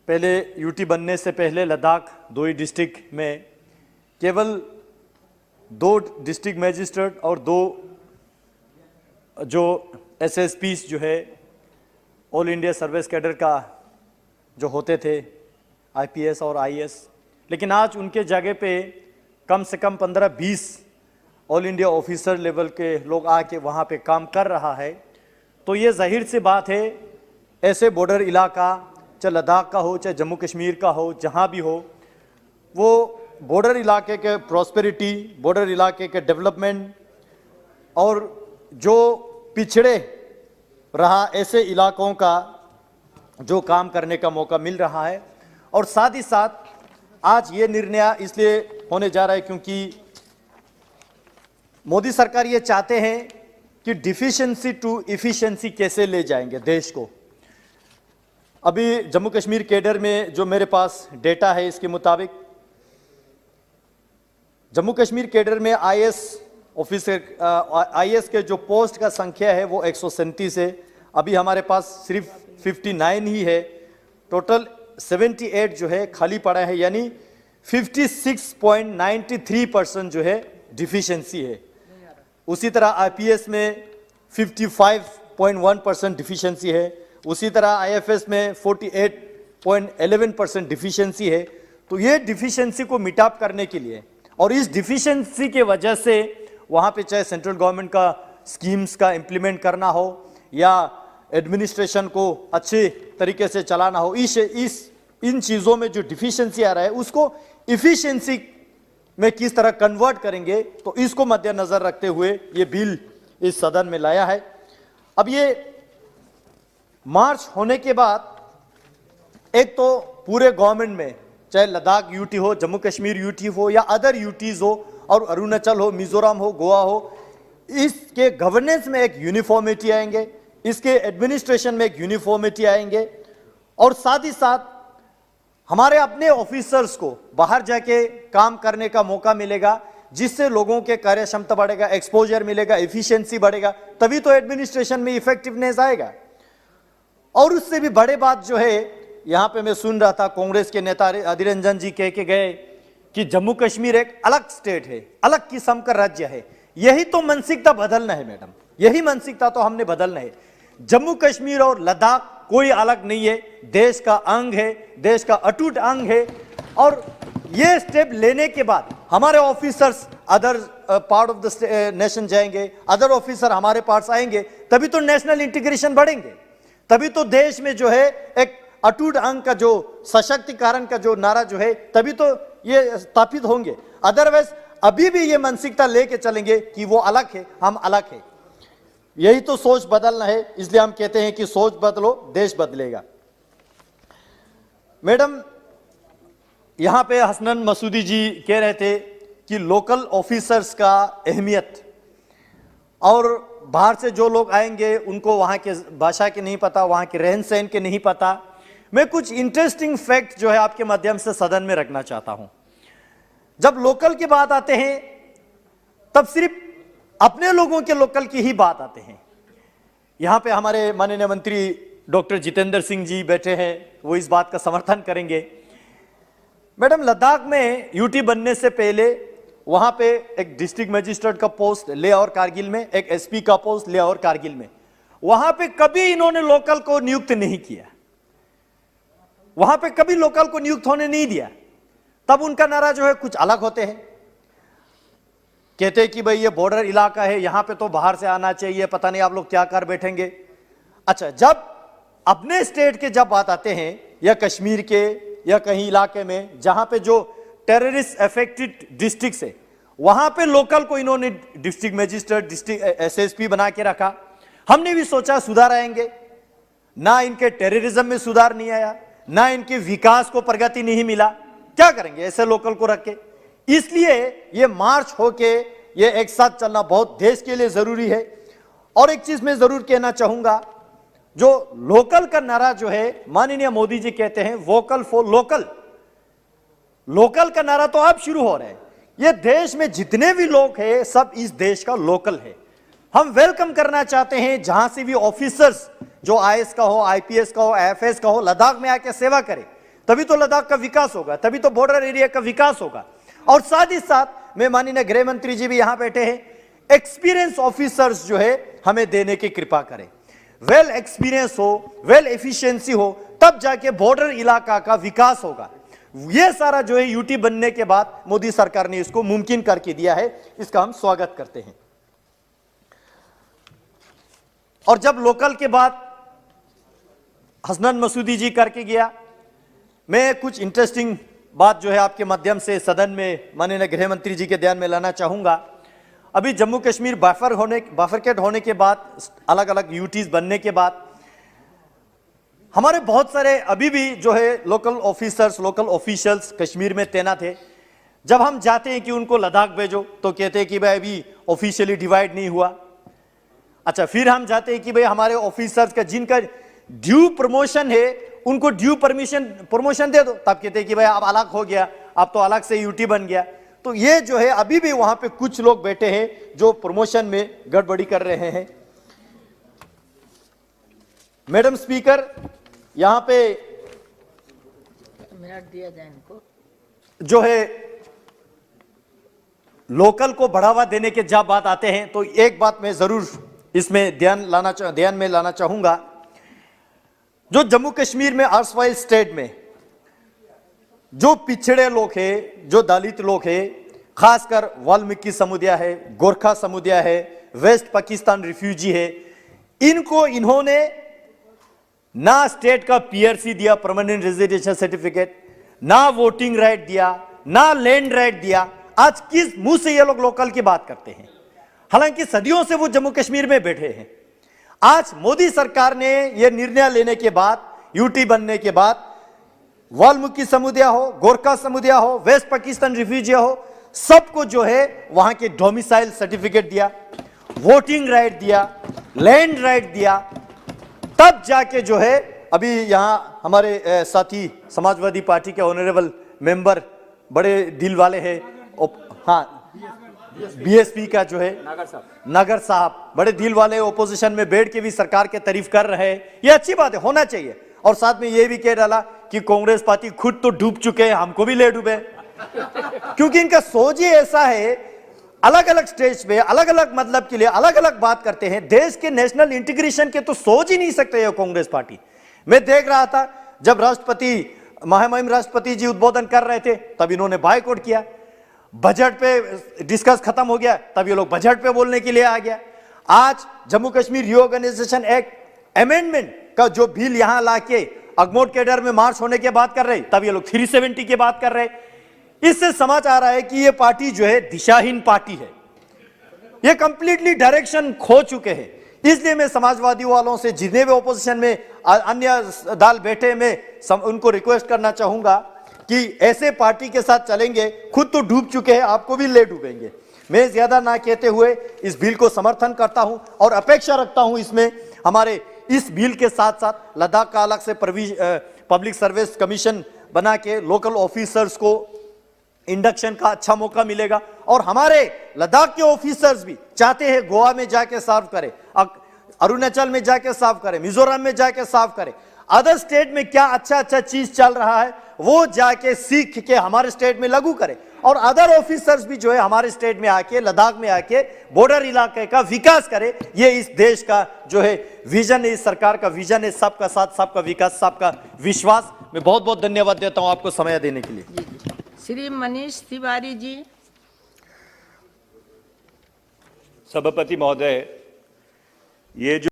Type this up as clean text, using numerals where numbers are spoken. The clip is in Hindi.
पहले यूटी बनने से पहले लद्दाख दो ही डिस्ट्रिक्ट में केवल 2 डिस्ट्रिक्ट मजिस्ट्रेट और 2 जो एसएसपीस जो है ऑल इंडिया सर्विस कैडर का जो होते थे आईपीएस और आईएएस, लेकिन आज उनके जगह पे कम से कम 15-20 ऑल इंडिया ऑफिसर लेवल के लोग आके वहाँ पे काम कर रहा है। तो ये जाहिर सी बात है, ऐसे बॉर्डर इलाका चाहे लद्दाख का हो चाहे जम्मू कश्मीर का हो, जहाँ भी हो, वो बॉर्डर इलाके के प्रॉस्पेरिटी, बॉर्डर इलाके के डेवलपमेंट और जो पिछड़े रहा ऐसे इलाकों का जो काम करने का मौका मिल रहा है। और साथ ही साथ आज ये निर्णय इसलिए होने जा रहा है क्योंकि मोदी सरकार ये चाहते हैं कि डिफिशिएंसी टू इफिशिएंसी कैसे ले जाएंगे देश को। अभी जम्मू कश्मीर कैडर में जो मेरे पास डेटा है, इसके मुताबिक जम्मू कश्मीर कैडर में आईएएस ऑफिसर आईएएस के जो पोस्ट का संख्या है वो 137 है। अभी हमारे पास सिर्फ 59 ही है, टोटल 78 जो है खाली पड़ा है, यानी 56.93% जो है डिफिशिएंसी है। उसी तरह आईपीएस में 55.1% डिफिशिएंसी है, उसी तरह आईएफएस में 48.11% डिफिशिएंसी है। तो ये डिफिशिएंसी को मिटाप करने के लिए और इस डिफिशिएंसी के वजह से वहाँ पे चाहे सेंट्रल गवर्नमेंट का स्कीम्स का इम्प्लीमेंट करना हो या एडमिनिस्ट्रेशन को अच्छे तरीके से चलाना हो, इन चीज़ों में जो डिफिशिएंसी आ रहा है उसको इफिशिएंसी में किस तरह कन्वर्ट करेंगे, तो इसको मद्देनजर रखते हुए ये बिल इस सदन में लाया है। अब ये मार्च होने के बाद एक तो पूरे गवर्नमेंट में चाहे लद्दाख यूटी हो, जम्मू कश्मीर यूटी हो या अदर यूटीज हो, और अरुणाचल हो, मिजोरम हो, गोवा हो, इसके गवर्नेंस में एक यूनिफॉर्मिटी आएंगे, इसके एडमिनिस्ट्रेशन में एक यूनिफॉर्मिटी आएंगे और साथ ही साथ हमारे अपने ऑफिसर्स को बाहर जाके काम करने का मौका मिलेगा, जिससे लोगों के कार्य क्षमता बढ़ेगा, एक्सपोजर मिलेगा, एफिशिएंसी बढ़ेगा, तभी तो एडमिनिस्ट्रेशन में इफेक्टिवनेस आएगा। और उससे भी बड़े बात जो है, यहाँ पे मैं सुन रहा था कांग्रेस के नेता अधीर रंजन जी कह के गए कि जम्मू कश्मीर एक अलग स्टेट है, अलग किस्म का राज्य है। यही तो मानसिकता बदलना है मैडम, यही मानसिकता तो हमने बदलना है। जम्मू कश्मीर और लद्दाख कोई अलग नहीं है, देश का अंग है, देश का अटूट अंग है। और ये स्टेप लेने के बाद हमारे officers other part of the nation जाएंगे, अदर ऑफिसर हमारे पास आएंगे, तभी तो नेशनल इंटीग्रेशन बढ़ेंगे, तभी तो देश में जो है एक अटूट अंग का जो सशक्तिकरण का जो नारा जो है, तभी तो ये स्थापित होंगे। अदरवाइज अभी भी ये मानसिकता लेके चलेंगे कि वो अलग है, हम अलग है। यही तो सोच बदलना है, इसलिए हम कहते हैं कि सोच बदलो देश बदलेगा। मैडम, यहां पे हसनैन मसूदी जी कह रहे थे कि लोकल ऑफिसर्स का अहमियत, और बाहर से जो लोग आएंगे उनको वहां के भाषा के नहीं पता, वहां के रहन सहन के नहीं पता। मैं कुछ इंटरेस्टिंग फैक्ट जो है आपके माध्यम से सदन में रखना चाहता हूं। जब लोकल की बात आते हैं तब सिर्फ अपने लोगों के लोकल की ही बात आते हैं। यहां पे हमारे माननीय मंत्री डॉक्टर जितेंद्र सिंह जी बैठे हैं, वो इस बात का समर्थन करेंगे। मैडम, लद्दाख में यूटी बनने से पहले वहां पे एक डिस्ट्रिक्ट मजिस्ट्रेट का पोस्ट लेह और कारगिल में, एक एसपी का पोस्ट लेह और कारगिल में, वहां पे कभी इन्होंने लोकल को नियुक्त नहीं किया, वहां पे कभी लोकल को नियुक्त होने नहीं दिया। तब उनका नारा जो है कुछ अलग होते हैं, कहते हैं कि भाई ये बॉर्डर इलाका है, यहां पे तो बाहर से आना चाहिए, पता नहीं आप लोग क्या कर बैठेंगे। अच्छा, जब अपने स्टेट के जब बात आते हैं या कश्मीर के या कहीं इलाके में जहां पे जो टेररिस्ट अफेक्टेड डिस्ट्रिक्ट है, वहां पे लोकल को इन्होंने डिस्ट्रिक्ट मजिस्ट्रेट, डिस्ट्रिक्ट एसएसपी बना के रखा। हमने भी सोचा सुधार आएंगे, ना इनके टेररिज्म में सुधार नहीं आया, ना इनके विकास को प्रगति नहीं मिला, क्या करेंगे ऐसे लोकल को रख के। इसलिए ये मार्च होके ये एक साथ चलना बहुत देश के लिए जरूरी है। और एक चीज मैं जरूर कहना चाहूंगा, जो लोकल का नारा जो है, माननीय मोदी जी कहते हैं वोकल फॉर लोकल, लोकल का नारा तो अब शुरू हो रहा है। ये देश में जितने भी लोग हैं सब इस देश का लोकल है। हम वेलकम करना चाहते हैं जहां से भी ऑफिसर्स जो आईएएस का हो, आईपीएस का हो, आईएफएस का हो, लद्दाख में आके सेवा करे, तभी तो लद्दाख का विकास होगा, तभी तो बॉर्डर एरिया का विकास होगा। और साथ ही साथ मैं माननीय गृह मंत्री जी भी यहां बैठे हैं, एक्सपीरियंस ऑफिसर्स जो है हमें देने की कृपा करें। वेल एक्सपीरियंस हो, वेल एफिशिएंसी हो, तब जाके बॉर्डर इलाका का विकास होगा। यह सारा जो है यूटी बनने के बाद मोदी सरकार ने इसको मुमकिन करके दिया है, इसका हम स्वागत करते हैं। और जब लोकल के बाद हसनैन मसूदी जी करके गया, मैं कुछ इंटरेस्टिंग बात जो है आपके माध्यम से सदन में माननीय गृह मंत्री जी के ध्यान में लाना चाहूंगा। अभी जम्मू कश्मीर बाइफरकेट होने के बाद, अलग अलग यूटीज बनने के बाद, हमारे बहुत सारे अभी भी जो है local officers, local officials Kashmir में तैनात है। जब हम जाते हैं कि उनको लद्दाख भेजो तो कहते हैं कि भाई अभी ऑफिशियली डिवाइड नहीं हुआ। अच्छा, फिर हम जाते हैं कि भाई हमारे ऑफिसर्स का जिनका ड्यू प्रमोशन है उनको ड्यू प्रमोशन दे दो, तब कहते हैं कि भाई अब अलग हो गया, अब तो अलग से यूटी बन गया। तो ये जो है अभी भी वहां पे कुछ लोग बैठे हैं जो प्रमोशन में गड़बड़ी कर रहे हैं। मैडम स्पीकर, यहां पे मिनट दिया जाए इनको, जो है लोकल को बढ़ावा देने के जब बात आते हैं तो एक बात मैं जरूर इसमें ध्यान में लाना चाहूंगा। जो जम्मू कश्मीर में अर्सवाइल स्टेट में जो पिछड़े लोग हैं, जो दलित लोग हैं, खासकर वाल्मीकि समुदाय है, गोरखा समुदाय है, वेस्ट पाकिस्तान रिफ्यूजी है, इनको इन्होंने ना स्टेट का पीआरसी दिया, परमानेंट रेजिडेंशियल सर्टिफिकेट, ना वोटिंग राइट दिया, ना लैंड राइट दिया। आज किस मुंह से ये लोग लोकल की बात करते हैं? हालांकि सदियों से वो जम्मू कश्मीर में बैठे हैं। आज मोदी सरकार ने यह निर्णय लेने के बाद, यूटी बनने के बाद, वाल्मीकि समुदाय हो, गोरखा समुदाय हो, वेस्ट पाकिस्तान रिफ्यूजी हो, सबको जो है वहां के डोमिसाइल सर्टिफिकेट दिया, वोटिंग राइट दिया, लैंड राइट दिया। तब जाके जो है अभी यहां हमारे साथी समाजवादी पार्टी के ऑनरेबल मेंबर, बड़े दिल वाले हैं, हाँ बीएसपी का जो है नगर साहब, बड़े दिल वाले ओपोजिशन में बैठ के भी सरकार के तारीफ कर रहे हैं। ये अच्छी बात है, होना चाहिए। और साथ में ये भी कह डाला कि कांग्रेस पार्टी खुद तो डूब चुके हैं, हमको भी ले डूबे, क्योंकि इनका सोच ही ऐसा है, अलग अलग स्टेज पे अलग अलग मतलब के लिए अलग अलग बात करते हैं। देश के नेशनल इंटीग्रेशन के तो सोच ही नहीं सकते ये कांग्रेस पार्टी। मैं देख रहा था जब राष्ट्रपति, महामहिम राष्ट्रपति जी उद्बोधन कर रहे थे तब इन्होंने बायकॉट किया। बजट पे डिस्कस खत्म हो गया तब ये लोग बजट पे बोलने के लिए आ गया। आज Jammu Kashmir reorganisation act amendment का जो बिल यहां लाके अगमोट कैडर में मार्च होने की बात कर रहे, तब ये लोग 370 की बात कर रहे। इससे समझ आ रहा है कि ये पार्टी जो है दिशाहीन पार्टी है, ये कंप्लीटली डायरेक्शन खो चुके हैं। इसलिए मैं समाजवादी वालों से, जितने भी ओपोजिशन में अन्य दल बैठे, मैं उनको रिक्वेस्ट करना चाहूंगा कि ऐसे पार्टी के साथ चलेंगे, खुद तो डूब चुके हैं, आपको भी ले डूबेंगे। मैं ज्यादा ना कहते हुए इस बिल को समर्थन करता हूं और अपेक्षा रखता हूं इसमें हमारे इस बिल के साथ साथ लद्दाख का अलग से पब्लिक सर्विस कमीशन बना के लोकल ऑफिसर्स को इंडक्शन का अच्छा मौका मिलेगा। और हमारे लद्दाख के ऑफिसर्स भी चाहते हैं गोवा में जाके सर्व करें, अरुणाचल में जाके सर्व करें, मिजोरम में जाके सर्व करें। अदर स्टेट में क्या अच्छा चीज चल रहा है वो जाके सीख के हमारे स्टेट में लागू करें। और अदर ऑफिसर्स भी जो है हमारे स्टेट में आके, लद्दाख में आके बॉर्डर इलाके का विकास करें। ये इस देश का जो है विजन है, इस सरकार का विजन है, सबका साथ, सबका विकास, सबका विश्वास। मैं बहुत बहुत धन्यवाद देता हूं आपको समय देने के लिए। श्री मनीष तिवारी जी। सभापति महोदय, ये जो